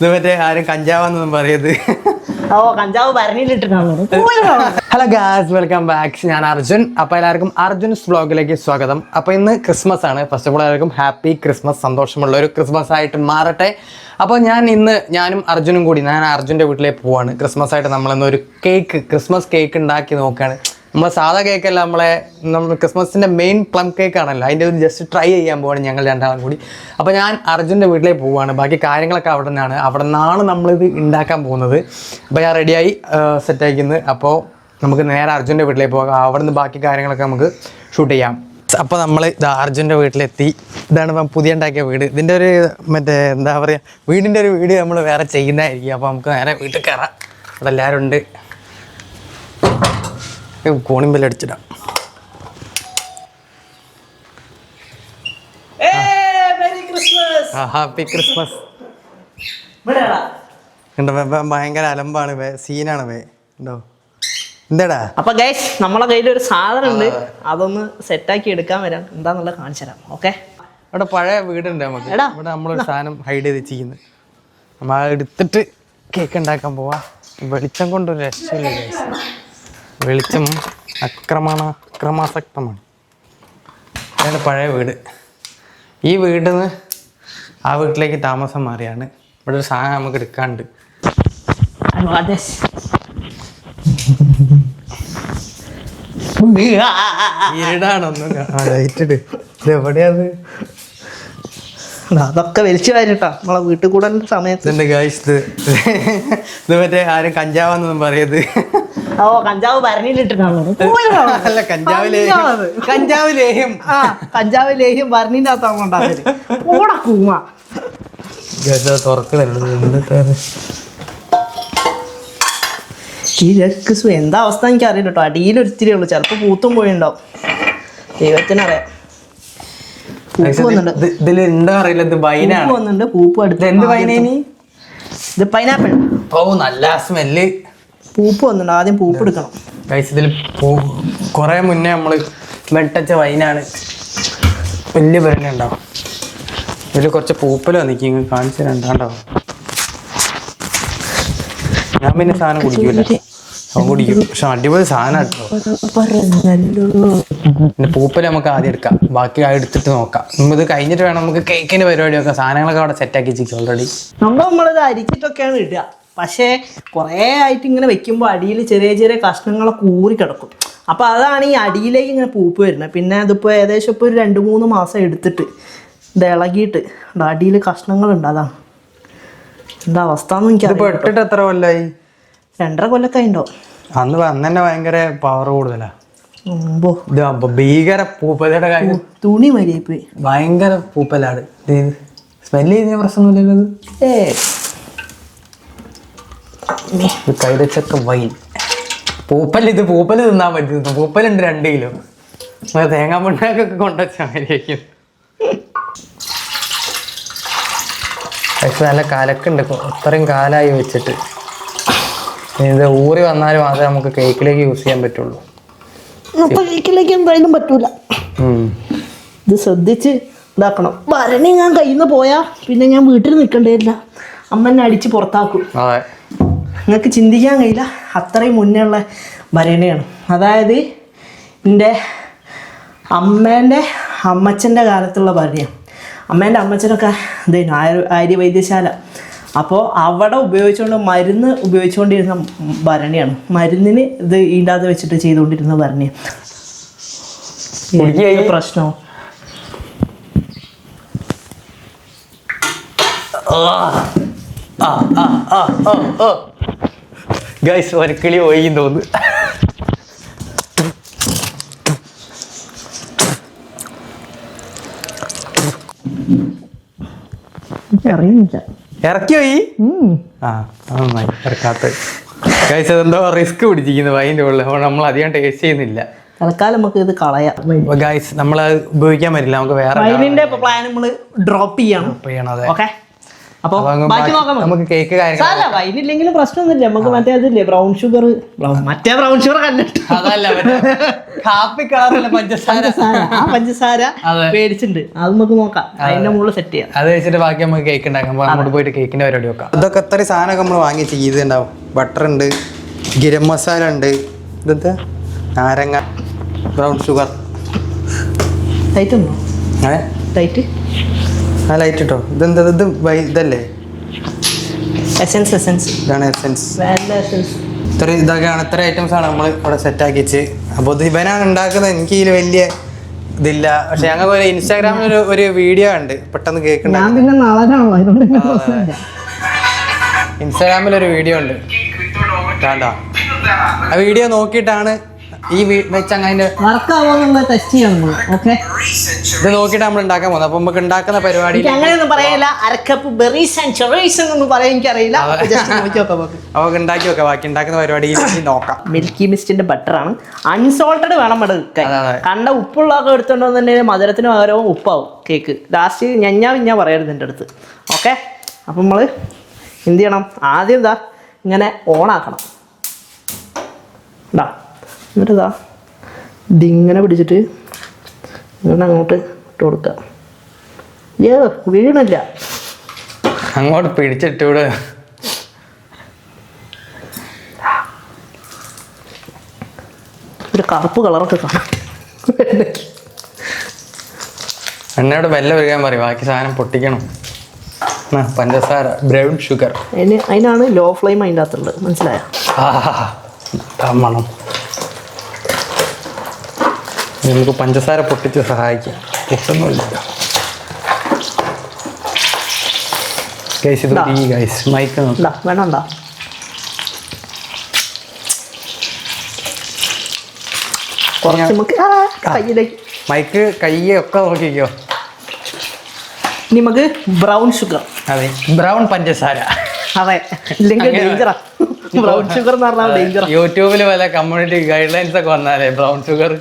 മറ്റേ ആരും കഞ്ചാവെന്നൊന്നും പറയത്. കഞ്ചാവ് ഭരണിയിലിട്ടിട്ടാണ്. Hello guys, welcome back. ഞാൻ അർജുൻ. അപ്പോൾ എല്ലാവർക്കും അർജുൻസ് വ്ളോഗിലേക്ക് സ്വാഗതം. അപ്പോൾ ഇന്ന് ക്രിസ്മസ് ആണ്. ഫസ്റ്റ് ഓഫ് ഓൾ എല്ലാവർക്കും ഹാപ്പി ക്രിസ്മസ്, സന്തോഷമുള്ള ഒരു ക്രിസ്മസ് ആയിട്ട് മാറട്ടെ. അപ്പോൾ ഞാനും അർജുനും കൂടി ഞാൻ അർജുൻ്റെ വീട്ടിലേക്ക് പോവാണ്. ക്രിസ്മസ് ആയിട്ട് നമ്മളിന്നൊരു ക്രിസ്മസ് കേക്ക് ഉണ്ടാക്കി നോക്കുകയാണ്. നമ്മളെ സാധാ കേക്കല്ല, നമ്മൾ ക്രിസ്മസിൻ്റെ മെയിൻ പ്ലം കേക്ക് ആണല്ലോ, അതിൻ്റെ ഒരു ജസ്റ്റ് ട്രൈ ചെയ്യാൻ പോവാണ് ഞങ്ങൾ രണ്ടാളും കൂടി. അപ്പോൾ ഞാൻ അർജുൻ്റെ വീട്ടിലേക്ക് പോവുകയാണ്. ബാക്കി കാര്യങ്ങളൊക്കെ അവിടെ നിന്നാണ് നമ്മളിത് ഉണ്ടാക്കാൻ പോകുന്നത്. അപ്പോൾ ഞാൻ റെഡിയായി സെറ്റാക്കുന്നത്. അപ്പോൾ നമുക്ക് നേരെ അർജുൻ്റെ വീട്ടിലേക്ക് പോകാം. അവിടെ നിന്ന് ബാക്കി കാര്യങ്ങളൊക്കെ നമുക്ക് ഷൂട്ട് ചെയ്യാം. അപ്പോൾ നമ്മൾ അർജുൻ്റെ വീട്ടിലെത്തി. ഇതാണ് ഇപ്പം പുതിയ ഉണ്ടാക്കിയ വീട്. ഇതിൻ്റെ ഒരു എന്താ പറയുക, വീടിൻ്റെ ഒരു വീഡിയോ നമ്മൾ വേറെ ചെയ്യുന്നതായിരിക്കും. അപ്പോൾ നമുക്ക് നേരെ വീട്ടിൽ കയറാം. ഇവിടെ എല്ലാവരും ഉണ്ട്. കോണിമ്പല്ലടിച്ചിടാം. Happy Christmas. ഭയങ്കര അലമ്പാണ്, സീനാണ് ഉണ്ടോ എന്താടാ. അപ്പൊ ഗൈസ്, നമ്മളെ കയ്യിൽ ഒരു സാധനം ഉണ്ട്, അതൊന്ന് സെറ്റാക്കി എടുക്കാൻ വരാം. എന്താന്നുള്ള കാണിച്ചു തരാം. ഓക്കെ, ഇവിടെ പഴയ വീടുണ്ട് നമുക്ക്. ഇവിടെ നമ്മളൊരു സാധനം ഹൈഡ് ചെയ്ത് ചെയ്യുന്നത്. നമ്മൾ എടുത്തിട്ട് കേക്ക് ഉണ്ടാക്കാൻ പോവാ. വെളിച്ചം കൊണ്ടൊരു രക്ഷയില്ല ഗൈസ്. വെളിച്ചം അക്രമാസക്തമാണ്. അതാണ് പഴയ വീട്. ഈ വീട്ടിൽ നിന്ന് ആ വീട്ടിലേക്ക് താമസം മാറിയാണ്. ഇവിടെ ഒരു സാധനം നമുക്ക് എടുക്കാണ്ട്. ഇരുടാണൊന്നും ലൈറ്റിട്. ഇത് എവിടെയാത്? അതൊക്കെ വലിച്ചു വാരിട്ടാ നമ്മളെ വീട്ടിൽ കൂടെ സമയത്ത്. ഇത് മറ്റേ ആരും കഞ്ചാവെന്നൊന്നും പറയത്. കഞ്ചാവ് ഭരണിയിലിട്ടിട്ടാണ്. അല്ല, കഞ്ചാവ് ലേഹ്യം. കഞ്ചാവ് ലേഹ്യം ഭരണിന്റെ അകത്താണുണ്ടാകല്. എന്താ അവസ്ഥ എനിക്ക് അറിയില്ല കേട്ടോ. അടിയിലൊരിത്തിരി ഉള്ളു, ചിലപ്പോ പൂത്തും പോയിണ്ടാവും, ദൈവത്തിനറിയാം. വന്നുണ്ട് പൂപ്പ് അടുത്ത്. ഇത് പൈനാപ്പിൾ. ഓ, നല്ല സ്മെല്ല്. പൂപ്പ് വന്നിട്ടുണ്ട്. ആദ്യം പൂപ്പ് എടുക്കണം. ഇതിൽ കുറെ മുന്നേ നമ്മള് വെട്ടച്ച വൈനാണ്. വലിയ പേരനെ ഉണ്ടാവും. ഇതിൽ കുറച്ച് പൂപ്പല വന്നിക്ക് കാണിച്ചു രണ്ടാണ്ടോ. ഞാൻ പിന്നെ സാധനം കുടിക്കൂല, അവൻ കുടിക്കും. പക്ഷെ അടിപൊളി സാധനം കേട്ടോ. പിന്നെ പൂപ്പല നമുക്ക് ആദ്യം എടുക്കാം, ബാക്കി എടുത്തിട്ട് നോക്കാം. ഇത് കഴിഞ്ഞിട്ട് വേണം നമുക്ക് കേക്കിന് പരിപാടി വെക്കാം. സാധനങ്ങളൊക്കെ അവിടെ സെറ്റാക്കി വെച്ചിരിക്കും ഓൾറെഡി. നമ്മളിത് അരിച്ചിട്ടൊക്കെയാണ് ഇടുക. പക്ഷേ കുറേ ആയിട്ട് ഇങ്ങനെ വെക്കുമ്പോൾ അടിയിൽ ചെറിയ ചെറിയ കഷ്ണങ്ങളൊക്കെ ഊറി കിടക്കും. അപ്പോൾ അതാണ് ഈ അടിയിലേക്ക് ഇങ്ങനെ പൂപ്പ് വരുന്നത്. പിന്നെ അതിപ്പോൾ ഏകദേശം ഇപ്പോൾ ഒരു 2-3 മാസം എടുത്തിട്ട് ഇത് ഇളകിയിട്ട് അടിയിൽ കഷ്ണങ്ങളുണ്ട്. അതാണ് എന്താ അവസ്ഥ എന്ന് എനിക്ക്. ഇട്ടിട്ട് എത്ര കൊല്ലായി? 2.5 കൊല്ലൊക്കെ ഉണ്ടോ. അന്ന് തന്നെ ഭയങ്കര പവർ കൂടുതലാ. ഭീകര പൂപ്പലയുടെ കാര്യം. തുണി മരിയായിപ്പോയി. ഭയങ്കര പൂപ്പലാണ്. സ്മെല്ല് ചെയ്യുന്ന പ്രശ്നമൊന്നുമില്ലല്ലോ. കൈതച്ചക്ക വൈൻ. പൂപ്പല് തിന്നാൻ പറ്റുന്നു. പൂപ്പലുണ്ട് 2 കിലോ. തേങ്ങാ മുണ്ടാക്കൊക്കെ കൊണ്ടുവച്ചാൽ മതിയായിരിക്കും. പക്ഷെ നല്ല കലക്കുണ്ട്. അത്രയും കാലായി വെച്ചിട്ട് ഇത് ഊറി വന്നാലും മാത്രമേ നമുക്ക് കേക്കിലേക്ക് യൂസ് ചെയ്യാൻ പറ്റുള്ളൂ. കേക്കിലേക്ക് എന്തായാലും പറ്റൂല. ഇത് ശ്രദ്ധിച്ച് ഇതാക്കണം. ഭരണി ഞാൻ കയ്യിൽ നിന്ന് പോയാ പിന്നെ ഞാൻ വീട്ടിൽ നിൽക്കേണ്ടിയില്ല. അമ്മ എന്നെ അടിച്ച് പുറത്താക്കും. അതെ, നിങ്ങൾക്ക് ചിന്തിക്കാൻ കഴിയില്ല. അത്രയും മുന്നേ ഉള്ള ഭരണിയാണ്. അതായത് എൻ്റെ അമ്മേൻ്റെ അമ്മച്ചൻ്റെ കാലത്തുള്ള ഭരണിയാണ്. അമ്മേൻ്റെ അമ്മച്ചനൊക്കെ ഇതായിരുന്നു ആര്യവൈദ്യശാല. അപ്പോൾ അവിടെ മരുന്ന് ഉപയോഗിച്ചുകൊണ്ടിരുന്ന ഭരണിയാണ്. മരുന്നിന് ഇത് ഇതിൻ്റെ അകത്ത് വെച്ചിട്ട് ചെയ്തുകൊണ്ടിരുന്ന ഭരണിയാണ്. പ്രശ്നമോ ഗൈസ്, ഒരക്കിളി ഒഴിയും തോന്നുന്നു. ഇറക്കി പോയി. നന്നായി ഇറക്കാത്ത. ഗൈസ്, അതെന്തോ റിസ്ക് പിടിച്ചിരിക്കുന്നു വൈൻ്റെ ഉള്ളിൽ. നമ്മൾ അധികം ടേസ്റ്റ് ചെയ്യുന്നില്ല. തൽക്കാലം നമുക്ക് ഇത് കളയാം. ഗൈസ്, നമ്മൾ ഉപയോഗിക്കാൻ പറ്റില്ല. നമുക്ക് വേറെ വൈനിന്റെ പ്ലാൻ നമ്മൾ ഡ്രോപ്പ് ചെയ്യണം. അതെ. ഓക്കെ, അപ്പൊ ബാക്കി നോക്കാം നമുക്ക് കേക്ക് കാര്യങ്ങൾ വൈനില്ലെങ്കിലും പ്രശ്നമൊന്നുമില്ല. നമുക്ക് മറ്റേ അതില്ലേ ബ്രൗൺ ഷുഗർ, മറ്റേ ബ്രൗൺ ഷുഗർ കണ്ടിട്ട് അതല്ല കാപ്പി കളറിലെ പഞ്ചസാര, ആ പഞ്ചസാര മേടിച്ചിട്ടുണ്ട്. അത് നമുക്ക് നോക്കാം, അതിന്റെ മുകളിൽ സെറ്റ് ചെയ്യാം. അത് വെച്ചിട്ട് ബാക്കി നമുക്ക് കേക്ക് ഉണ്ടാക്കാം. അങ്ങോട്ട് പോയിട്ട് കേക്കിന്റെ പരിപാടി നോക്കാം. അതൊക്കെ എത്ര സാധനമൊക്കെ നമ്മൾ വാങ്ങി ചെയ്തിട്ടുണ്ടാവും. ബട്ടർ ഉണ്ട്, ഗരം മസാല ഉണ്ട്, ഇതെന്താ നാരങ്ങ, ബ്രൗൺ ഷുഗർ. ലൈറ്റ് ഉണ്ടോ? ലൈറ്റ് ആ ലൈറ്റ് ഇട്ടോ. ഇതെന്താ ഇതല്ലേ എസൻസ്? ഇതാണ് എസൻസ്. എസൻസ് ഇതൊക്കെയാണ്, ഇത്ര ഐറ്റംസ് ആണ് നമ്മൾ ഇവിടെ സെറ്റ് ആക്കി വെച്ച്. അപ്പോൾ ഇത് ഇവനാണ് ഉണ്ടാക്കുന്നത്. എനിക്ക് ഇതിൽ വലിയ ഇതില്ല. പക്ഷെ ഞങ്ങൾക്ക് ഒരു ഇൻസ്റ്റാഗ്രാമിൽ ഒരു വീഡിയോ ഉണ്ട്, പെട്ടെന്ന് കേക്ക് ഇൻസ്റ്റാഗ്രാമിൽ ഒരു വീഡിയോ ഉണ്ട്, വേണ്ട ആ വീഡിയോ നോക്കിയിട്ടാണ് ഈ വെച്ച് അങ്ങനെ ടെസ്റ്റ് ചെയ്യണം. ഓക്കെ, ഇത് നോക്കിയിട്ട് നമ്മൾ ഉണ്ടാക്കാൻ പോകുന്നത്. അപ്പൊ നമുക്ക് ഉണ്ടാക്കുന്ന പരിപാടി അങ്ങനെയൊന്നും പറയില്ല. അരക്കപ്പ് ബെറീസ് ആൻഡ് ചെറീസ് എന്നൊന്നും പറയാൻ എനിക്കറിയില്ല. അവർക്ക് ഉണ്ടാക്കി വെക്കാം. ബാക്കി ഉണ്ടാക്കുന്ന പരിപാടി നോക്കാം. മിൽക്കി മിസ്റ്റിന്റെ ബട്ടർ ആണ്, അൺസോൾട്ടഡ് വേണം എടുക്കാൻ. കണ്ട ഉപ്പുള്ളതൊക്കെ എടുത്തോണ്ട് തന്നെ മധുരത്തിന് പകരവും ഉപ്പാവും കേക്ക്. ലാസ്റ്റ് ഞാൻ പറയരുത് എൻ്റെ അടുത്ത്. ഓക്കെ, അപ്പം നമ്മൾ എന്ത് ചെയ്യണം? ആദ്യം ഇതാ ഇങ്ങനെ ഓണാക്കണം. ഇതാ എന്നിട്ട് ഇതിങ്ങനെ പിടിച്ചിട്ട് ഇങ്ങനെ അങ്ങോട്ട് ഇട്ട് കൊടുക്കുക. വീണില്ല, അങ്ങോട്ട് പിടിച്ചിട്ട് വിട്. ഒരു കറുപ്പ് കളറൊക്കെ കാണാം. എന്നോട് വെല്ല ഒഴുകാൻ പറയും, ബാക്കി സാധനം പൊട്ടിക്കണം. പഞ്ചസാര, ബ്രൗൺ ഷുഗർ, അതിനാണ് ലോ ഫ്ലെയിം അതിൻ്റെ അകത്തുള്ളത്. മനസ്സിലായോ? മണം നമുക്ക് പഞ്ചസാര പൊട്ടിച്ച് സഹായിക്കാം. പൊട്ടുന്നില്ല മൈക്ക് വേണണ്ട. മൈക്ക് കയ്യൊക്കെ നോക്കിക്കോ. നമുക്ക് ബ്രൗൺ ഷുഗർ. അതെ, ബ്രൗൺ പഞ്ചസാര. അതെ, ഇല്ലെങ്കിൽ ഡേഞ്ചറാ. ബ്രൗൺ ഷുഗർ എന്ന് പറഞ്ഞാൽ ഡേഞ്ചറാ. യൂട്യൂബിൽ വല്ല കമ്മ്യൂണിറ്റി ഗൈഡ് ലൈൻസ് ഒക്കെ വന്നാലേ ബ്രൗൺ ഷുഗർ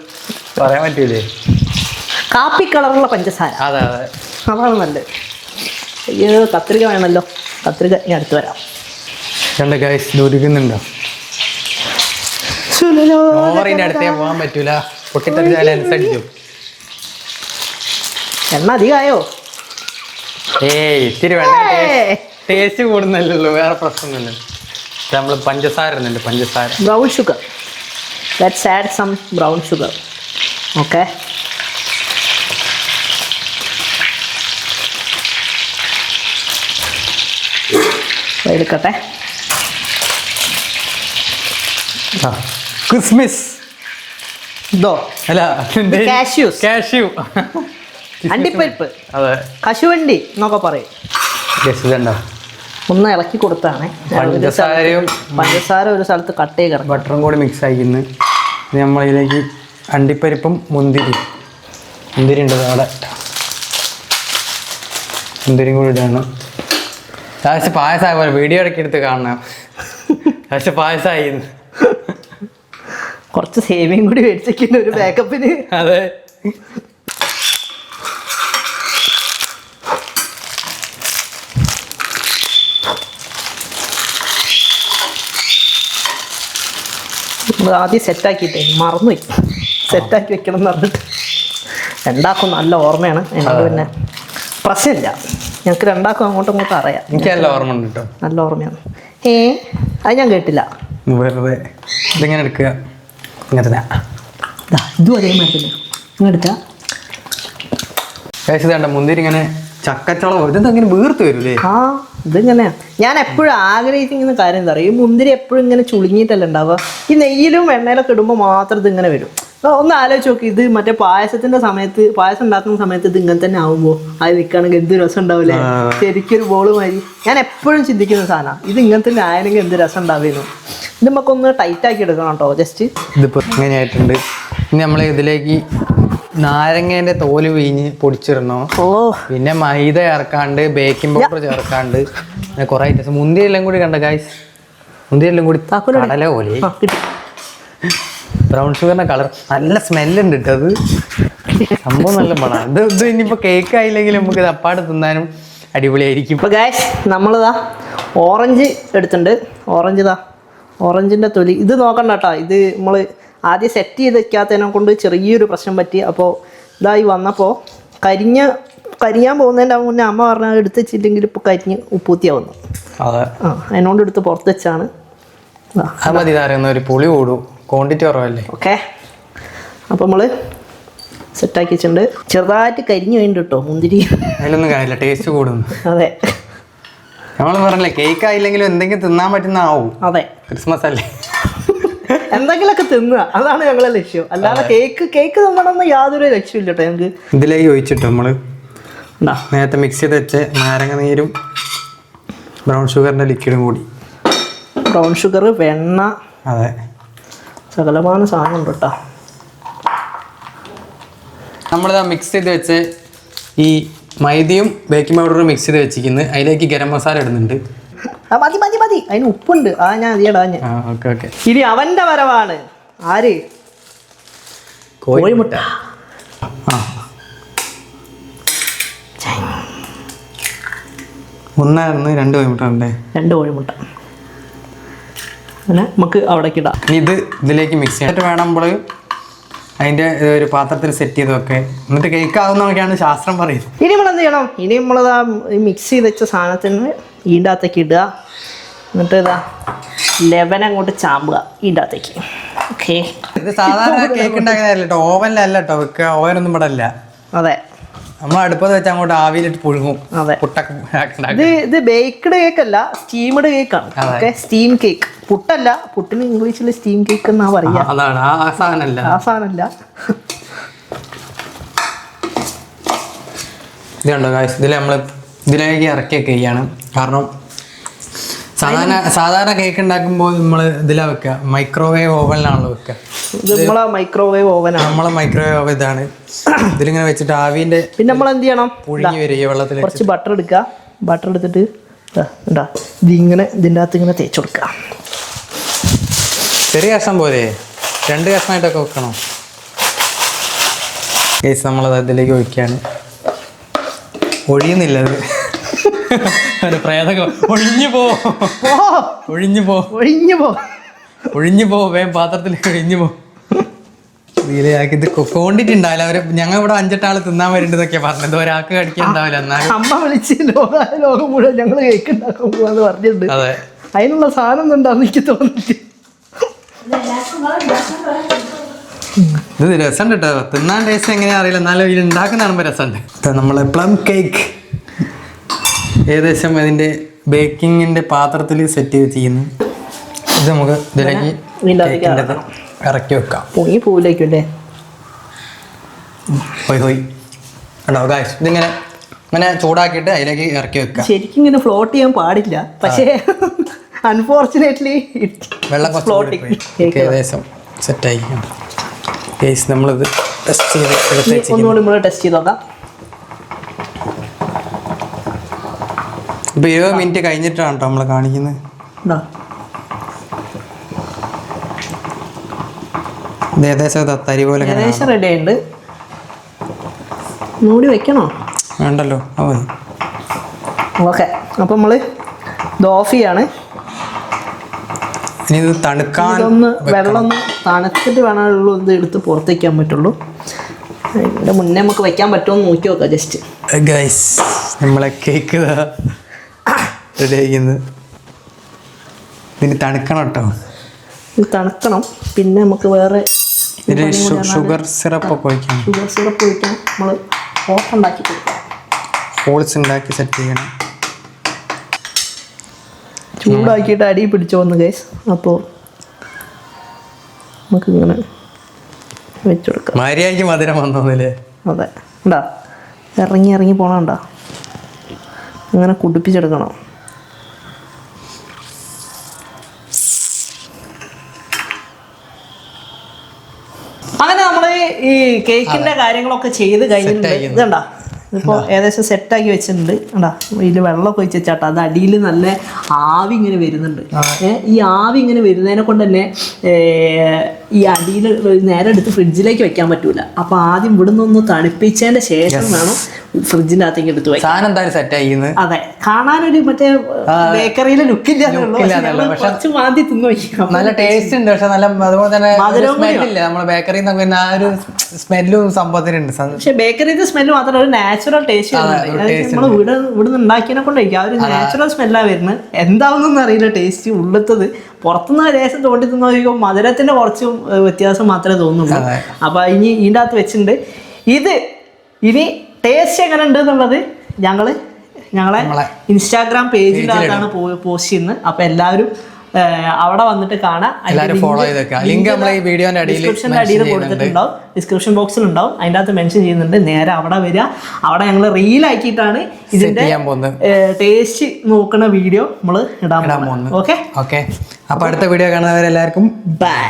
പറയാൻ പറ്റൂലേ. കാപ്പി കളറുള്ള പഞ്ചസാര. അതെ അതെ, അതാണ് നല്ലത്. അയ്യോ, കത്രിക വേണമല്ലോ. കത്രിക ഞാൻ അടുത്ത് വരാം. രണ്ട് ഗൈസ് ദൂരിക്കുന്നുണ്ടോ? ഓവറിന്റെ അടുത്തേ പോകാൻ പറ്റൂല, പൊട്ടിത്തെറിച്ചാൽ ലെൻസ് അടിക്കും. എണ്ണ അധികമായോ? ഇത്തിരി വേണ്ട, ടേസ്റ്റ് കൂടുന്നല്ലോ, വേറെ പ്രശ്നമൊന്നുമില്ല. നമ്മൾ പഞ്ചസാര ഇടുന്നുണ്ട്, പഞ്ചസാര. Brown sugar. Let's add some brown sugar. Okay, എടുക്കട്ടെ. ക്രിസ്മസ് ഇതോ അല്ല, കാഷ്യൂ, അണ്ടിപ്പരിപ്പ്, അതെ, കശുവണ്ടി എന്നൊക്കെ പറയും. ഒന്ന് ഇളക്കി കൊടുത്താണ്. പഞ്ചസാര ഒരു സ്ഥലത്ത് കട്ട് ചെയ്ത് കിടക്കും. ബട്ടറും കൂടി മിക്സ് ആക്കിന്ന് നമ്മളിതിലേക്ക് അണ്ടിപ്പരിപ്പും മുന്തിരി ഉണ്ട് അവിടെ. മുന്തിരിയും കൂടി ഇടാണ്. ലാസ്റ്റ് പായസമായ പോലെ വീഡിയോ ഇടയ്ക്ക് എടുത്ത് കാണണം. ലാസ്റ്റ് പായസമായി. കുറച്ച് സേമിയും കൂടി മേടിച്ചിട്ടുണ്ട് ഒരു ബാക്കപ്പിന്. അതെ, ആദ്യം സെറ്റാക്കിയിട്ടേ മറന്നുപോയി. സെറ്റാക്കി വെക്കണം എന്ന് പറഞ്ഞിട്ട്. രണ്ടാക്കും നല്ല ഓർമ്മയാണ്. എന്നോട് പിന്നെ പ്രശ്നമില്ല, ഞങ്ങൾക്ക് രണ്ടാക്കും അങ്ങോട്ടും ഇങ്ങോട്ടും അറിയാം. എനിക്ക് നല്ല ഓർമ്മ ഉണ്ട് കേട്ടോ, നല്ല ഓർമ്മയാണ്. അത് ഞാൻ കേട്ടില്ല. വെറുതെ ഇതിങ്ങനെ എടുക്കുക, ഇങ്ങനെ ഇതും അതേമാതിരി തന്നെ ഇങ്ങനെ എടുക്കുക. വേണ്ട മുന്തിരി ഇങ്ങനെ ചക്കച്ചോളം ഇതെന്താ അങ്ങനെ വീർത്ത് വരൂലേ? ആ, ഇതിങ്ങനെയാ. ഞാൻ എപ്പോഴും ആഗ്രഹിക്കുന്ന കാര്യം എന്താ പറയുക, ഈ മുന്തിരി എപ്പോഴും ഇങ്ങനെ ചുളുങ്ങിയിട്ടല്ല ഉണ്ടാവുക. ഈ നെയ്യിലും എണ്ണയിലൊക്കെ ഇടുമ്പോൾ മാത്രം ഇതിങ്ങനെ വരും. ഒന്ന് ആലോചിച്ച് നോക്കി, ഇത് മറ്റേ പായസത്തിന്റെ സമയത്ത്, പായസം ഉണ്ടാക്കുന്ന സമയത്ത് ഇത് ഇങ്ങനെ തന്നെ ആവുമ്പോൾ അത് നിൽക്കുകയാണെങ്കിൽ എന്ത് രസം ഉണ്ടാവില്ലേ? ശരിക്കൊരു ബോള് മാതിരി. ഞാൻ എപ്പോഴും ചിന്തിക്കുന്ന സാധനം ഇത് ഇങ്ങനെ തന്നെ ആയെങ്കിൽ എന്ത് രസം ഉണ്ടാവുന്നു. ഇത് നമുക്കൊന്ന് ടൈറ്റ് ആക്കി എടുക്കണം കേട്ടോ. ജസ്റ്റ് ഇതിപ്പോൾ ഇങ്ങനെയായിട്ടുണ്ട്. ഇനി നമ്മൾ ഇതിലേക്ക് നാരങ്ങേന്റെ തോല് വീഞ്ഞ് പൊടിച്ചിടണോ. പിന്നെ മൈദ ചേർക്കാണ്ട്, ബേക്കിംഗ് പൗഡർ ചേർക്കാണ്ട്, കുറെ ഐറ്റംസ്. മുന്തിരി എല്ലാം കൂടി കണ്ട ഗൈസ്, മുന്തിരി എല്ലാം കൂടി കടല പോലെ. ബ്രൗൺ ഷുഗറിന്റെ കളർ നല്ല സ്മെല്ലുണ്ട് കേട്ടോ. അത് സംഭവം നല്ല പണമാണ്. ഇത് ഇനിയിപ്പോൾ കേക്ക് ആയില്ലെങ്കിലും നമുക്ക് ഇത് അപ്പാട് തിന്നാനും അടിപൊളിയായിരിക്കും. ഇപ്പോൾ ഗായ്സ് നമ്മളിതാ ഓറഞ്ച് എടുത്തിട്ടുണ്ട്. ഓറഞ്ചിൻ്റെ തൊലി ഇത് നോക്കണ്ട കേട്ടോ. ഇത് നമ്മൾ ആദ്യം സെറ്റ് ചെയ്ത് വെക്കാത്തതിനെ കൊണ്ട് ചെറിയൊരു പ്രശ്നം പറ്റി. അപ്പോൾ ഇതായി വന്നപ്പോൾ കരിയാൻ പോകുന്നതിൻ്റെ മുന്നേ അമ്മ പറഞ്ഞാൽ എടുത്ത് വെച്ചില്ലെങ്കിൽ ഇപ്പോൾ കരിഞ്ഞ് ഉപ്പൂത്തിയാവുന്നു. അതിനോണ്ട് എടുത്ത് പുറത്ത് വെച്ചാണ്. ഒരു പുളി കൂടും, ക്വാണ്ടിറ്റി കുറവല്ലേ. ഓക്കെ, അപ്പോൾ നമ്മൾ സെറ്റാക്കി വെച്ചിട്ടുണ്ട്. ചെറുതായിട്ട് കരിഞ്ഞു വേണ്ടി കേട്ടോ മുന്തിരി. അതിലൊന്നും കാര്യമില്ല, ടേസ്റ്റ് കൂടുന്നു. അതെ, നമ്മൾ പറഞ്ഞല്ലേ കേക്ക് ആയില്ലെങ്കിലും എന്തെങ്കിലും തിന്നാൻ പറ്റുന്ന ആവും. അതെ, ക്രിസ്മസ് അല്ലേ, എന്തെങ്കിലുമൊക്കെ തിന്നുക, അതാണ് ഞങ്ങളെ ലക്ഷ്യം. അല്ലാതെ കേക്ക് തിന്നണമെന്ന് യാതൊരു ലക്ഷ്യമില്ല കേട്ടോ ഞങ്ങൾക്ക്. ഇതിലേക്ക് ഒഴിച്ചിട്ട് നമ്മൾ നേരത്തെ മിക്സ് ചെയ്ത് വെച്ച് നാരങ്ങ നീരും ബ്രൗൺ ഷുഗറിൻ്റെ ലിക്വിഡും കൂടി. ബ്രൗൺ ഷുഗർ, വെണ്ണ, അതെ, സകലமான സാധനം ഉണ്ട് കേട്ടോ. നമ്മളിതാ മിക്സ് ചെയ്ത് വെച്ച് ഈ മൈദയും ബേക്കിംഗ് പൗഡറും മിക്സ് ചെയ്ത് വെച്ചിരിക്കുന്നത്. അതിലേക്ക് ഗരം മസാല ഇടുന്നുണ്ട്. മതി, അതിന് ഉപ്പുണ്ട്. ഞാൻ അതിയടാ. ഓക്കെ. ഇനി അവന്റെ വരവാണ്. ആര്? കോഴിമുട്ട. ഒന്നായിരുന്നു 2 കോഴിമുട്ട ഉണ്ടേ. 2 കോഴിമുട്ട അങ്ങനെ നമുക്ക് അവിടേക്ക് ഇടാം. ഇത് ഇതിലേക്ക് മിക്സ് ചെയ്തിട്ട് വേണമെങ്കിൽ അതിൻ്റെ ഒരു പാത്രത്തിൽ സെറ്റ് ചെയ്ത് വെക്കെ. എന്നിട്ട് കേക്ക് ആകുന്നതൊക്കെയാണ് ശാസ്ത്രം പറയുന്നത്. ഇനി നമ്മൾ എന്ത് ചെയ്യണം? ഇനി നമ്മളിതാ മിക്സ് ചെയ്ത് വെച്ച സാധനത്തിന് ഇതിൻ്റെ അകത്തേക്ക് ഇടുക. എന്നിട്ട് ഇതാ ലെവൻ അങ്ങോട്ട് ചാമ്പുക ഇതിൻ്റെ അകത്തേക്ക്. ഓക്കെ, ഇത് സാധാരണ കേക്ക് ഉണ്ടാക്കുന്നതല്ല കേട്ടോ, ഓവനിലല്ല കേട്ടോ വെക്കുക. ഓവനൊന്നും ഇവിടെ അല്ല. അതെ, നമ്മൾ അടുപ്പത്ത് വെച്ച് അങ്ങോട്ട് ആവിയിലിട്ട് പുഴുങ്ങും. അതെ, പുട്ടൊക്കെ. ഇത് ബേക്ക്ഡ് കേക്ക് അല്ല, സ്റ്റീംഡ് കേക്കാണ്. Okay, steam cake. പുട്ടല്ല, പുട്ടിന് ഇംഗ്ലീഷിൽ സ്റ്റീം കേക്ക് എന്നാ പറയാ. അതാണ് ആ സാധനമല്ല. ഇതുണ്ടോ ഗായ്സ്, ഇതിലേക്ക് ഇറക്കിയൊക്കെ ചെയ്യാണ്. കാരണം സാധാരണ കേക്ക് ഉണ്ടാക്കുമ്പോൾ നമ്മൾ ഇതിലാ വെക്കുക, മൈക്രോവേവ് ഓവനിലാണല്ലോ വെക്കുക. ഇത് നമ്മളെ മൈക്രോവേവ് ഓവനാണ്. നമ്മളെ മൈക്രോവേവ് ഓവൻ ഇതാണ്. ഇതിലിങ്ങനെ വെച്ചിട്ട് ആവിന്റെ പിന്നെ നമ്മൾ എന്ത് ചെയ്യണം? പുഴുങ്ങി വരിക വെള്ളത്തിൽ. കുറച്ച് ബട്ടർ എടുക്കുക. ബട്ടർ എടുത്തിട്ട് ഇതിങ്ങനെ ഇതിൻ്റെ അകത്ത് ഇങ്ങനെ തേച്ച് കൊടുക്കുക. ചെറിയ കഷ്ണം പോലെ 2 കഷ്ണമായിട്ടൊക്കെ വെക്കണം. കേസ് നമ്മളത് അതിലേക്ക് ഒഴിക്കുകയാണ്. ഒഴിയുന്നില്ല അത്. പ്രേതകം ഒഴിഞ്ഞു പോ വേഗം പാത്രത്തിലേക്ക് ഒഴിഞ്ഞു പോ. ഇത് ക്വാണ്ടിറ്റി ഉണ്ടാവില്ല. ഞങ്ങൾ ഇവിടെ 5-8 ആള് തിന്നാൻ വരുന്നുണ്ടെന്നൊക്കെ പറഞ്ഞത്. ഒരാൾക്ക് കടിക്കാൻ ഉണ്ടാവില്ല. എന്നാലും അമ്മ വിളിച്ച് ലോകം മുഴുവൻ ഞങ്ങൾ കേക്ക് ഉണ്ടാക്കാൻ പോവാന്ന് പറഞ്ഞിട്ടുണ്ട്. അതെ, അതിനുള്ള സാധനം ഒന്നും ഉണ്ടാവും എനിക്ക് തോന്നിട്ട്. ഇത് രസമുണ്ട് കേട്ടോ. തിന്നാൻ ടേസ്റ്റ് എങ്ങനെയാ അറിയില്ല, എന്നാലും ഇത് ഉണ്ടാക്കുന്ന കാണുമ്പോൾ രസമുണ്ട്. നമ്മളെ പ്ലം കേക്ക് ഏകദേശം അതിൻ്റെ ബേക്കിങ്ങിൻ്റെ പാത്രത്തിൽ സെറ്റ് ചെയ്ത് ചെയ്യുന്നു. ഇത് നമുക്ക് ഇതിലേക്ക് ഇറക്കി വെക്കാം. പൊങ്ങി പോവില്ലേക്കല്ലേ? ഹോയ് ഉണ്ടോ ഗായ്സ്? ഇങ്ങനെ ചൂടാക്കിയിട്ട് അതിലേക്ക് ഇറക്കി വെക്കാം. ശരിക്കും ഇങ്ങനെ ഫ്ലോട്ട് ചെയ്യാൻ പാടില്ല, പക്ഷേ അൺഫോർച്ചുനേറ്റ്ലി വെള്ളം ഏകദേശം സെറ്റായി. ഗൈസ് നമ്മളിത് ടെസ്റ്റ് ചെയ്ത് ഒന്നുകൂടി നമ്മൾ ടെസ്റ്റ് ചെയ്ത് നോക്കാം. ഇപ്പൊ 20 മിനിറ്റ് കഴിഞ്ഞിട്ടാണ് കേട്ടോ നമ്മൾ കാണിക്കുന്നത്. ഏകദേശം തരി പോലെ ഏകദേശം റെഡി ആയിട്ടുണ്ട്. മൂടി വെക്കണോ? വേണ്ടല്ലോ. ഓക്കെ, അപ്പം നമ്മൾ ഇത് ഓഫ് ചെയ്യാണ്. ഇനി ഇത് തണുക്കാൻ വെള്ളം ഒന്ന് തണുത്തിട്ട് വേണമുള്ളൂ ഇത് എടുത്ത് പുറത്തേക്ക് വയ്ക്കാൻ പറ്റുള്ളൂ. അതിൻ്റെ മുന്നേ നമുക്ക് വെക്കാൻ പറ്റുമോ നോക്കി നോക്കാം ജസ്റ്റ്. ഗൈസ് നമ്മളെ കേക്ക് റെഡി ആയിരിക്കുന്നത്. ഇതിന് തണുക്കണം കേട്ടോ. ഇത് തണുക്കണം. പിന്നെ നമുക്ക് വേറെ ഷുഗർ സിറപ്പ് ഒക്കെ ഒഴിക്കണം. ഷുഗർ സിറപ്പ് ഒഴിക്കാൻ നമ്മൾ ഹോട്ട് ഉണ്ടാക്കി കൊടുക്കാം. ഹോൾസ് ഉണ്ടാക്കി സെറ്റ് ചെയ്യണം. ചൂടാക്കിയിട്ട് അടി പിടിച്ചു വന്നു ഗൈസ്. അപ്പോൾ നമുക്ക് ഇങ്ങനെ വെച്ച് കൊടുക്കാം. മര്യാദയ്ക്ക് മധുരം വന്നോന്നില്ലേ? അതെ, ഉണ്ടാ ഇറങ്ങി പോണണ്ട. അങ്ങനെ കുടിപ്പിച്ചെടുക്കണം. അങ്ങനെ നമ്മൾ ഈ കേക്കിന്റെ കാര്യങ്ങളൊക്കെ ചെയ്ത് കഴിഞ്ഞിട്ടുണ്ട്. ഇതുണ്ടാ ഇപ്പോൾ ഏകദേശം സെറ്റാക്കി വെച്ചിട്ടുണ്ട്. കണ്ടാ ഇതിൽ വെള്ളമൊക്കെ ഒഴിച്ച് വെച്ചാട്ടോ. അത് അടിയിൽ നല്ല ആവി ഇങ്ങനെ വരുന്നുണ്ട്. ഈ ആവി ഇങ്ങനെ വരുന്നതിനെ കൊണ്ട് തന്നെ ഈ അടിയിൽ നേരെ എടുത്ത് ഫ്രിഡ്ജിലേക്ക് വെക്കാൻ പറ്റൂല. അപ്പൊ ആദ്യം ഇവിടുന്ന് ഒന്ന് തണുപ്പിച്ചതിന്റെ ശേഷം വേണം ഫ്രിഡ്ജിന്റെ അകത്തേക്ക് എടുത്ത് വെക്കാൻ. സാധനം എന്തായാലും സെറ്റ് ആയി. അതെ, കാണാനൊരു മറ്റേ ബേക്കറിയിലെ ലുക്കില്ലാന്നുള്ളൂ, കുറച്ച് മാന്തി തിന്നു വയ്ക്കാം. നല്ല ടേസ്റ്റ് ഉണ്ട്, പക്ഷെ നല്ല അതുപോലെ തന്നെ സ്മെല്ലില്ല. നമ്മളെ ബേക്കറിയിൽ നിന്ന് ആ ഒരു സ്മെല്ലും സംഭവത്തിനുണ്ട്. പക്ഷെ ബേക്കറിയുടെ സ്മെല്ല് മാത്രമല്ല, ഒരു നാച്ചുറൽ ടേസ്റ്റ് നമ്മൾ ഇവിടുന്ന് ഉണ്ടാക്കിയതിനെ കൊണ്ടായിരിക്കും ആ ഒരു നാച്ചുറൽ സ്മെല്ലാ വരുന്നത്. എന്താവുന്നൊന്നും അറിയില്ല ടേസ്റ്റ്. ഉള്ളത്തത് പുറത്തുനിന്ന് ലേശം തോണ്ടി തിന്നോദിക്കും മധുരത്തിന്റെ കുറച്ച് വ്യത്യാസം മാത്രമേ തോന്നുള്ളൂ. അപ്പൊ ഇനി ഇതിൻ്റെ അകത്ത് വെച്ചിട്ടുണ്ട്. ഇനി ടേസ്റ്റ് എങ്ങനെ ഉണ്ട് എന്നുള്ളത് ഞങ്ങളെ ഇൻസ്റ്റാഗ്രാം പേജിൻ്റെ അകത്താണ് പോസ്റ്റ് ചെയ്യുന്നത്. അപ്പൊ എല്ലാവരും അവിടെ വന്നിട്ട് കാണാം. ഡിസ്ക്രിപ്ഷൻ്റെ അടിയിൽ കൊടുത്തിട്ടുണ്ടാവും, ഡിസ്ക്രിപ്ഷൻ ബോക്സിൽ ഉണ്ടാവും, അതിൻ്റെ അകത്ത് മെൻഷൻ ചെയ്യുന്നുണ്ട്. നേരെ അവിടെ വരിക. അവിടെ ഞങ്ങൾ റീലാക്കിയിട്ടാണ് ഇതിന്റെ ടേസ്റ്റ് നോക്കുന്ന വീഡിയോ നമ്മൾ ഇടാൻ പോകുന്നത്. ഓക്കെ. അപ്പൊ അടുത്ത വീഡിയോ കാണുന്നവരെല്ലാവർക്കും ബൈ.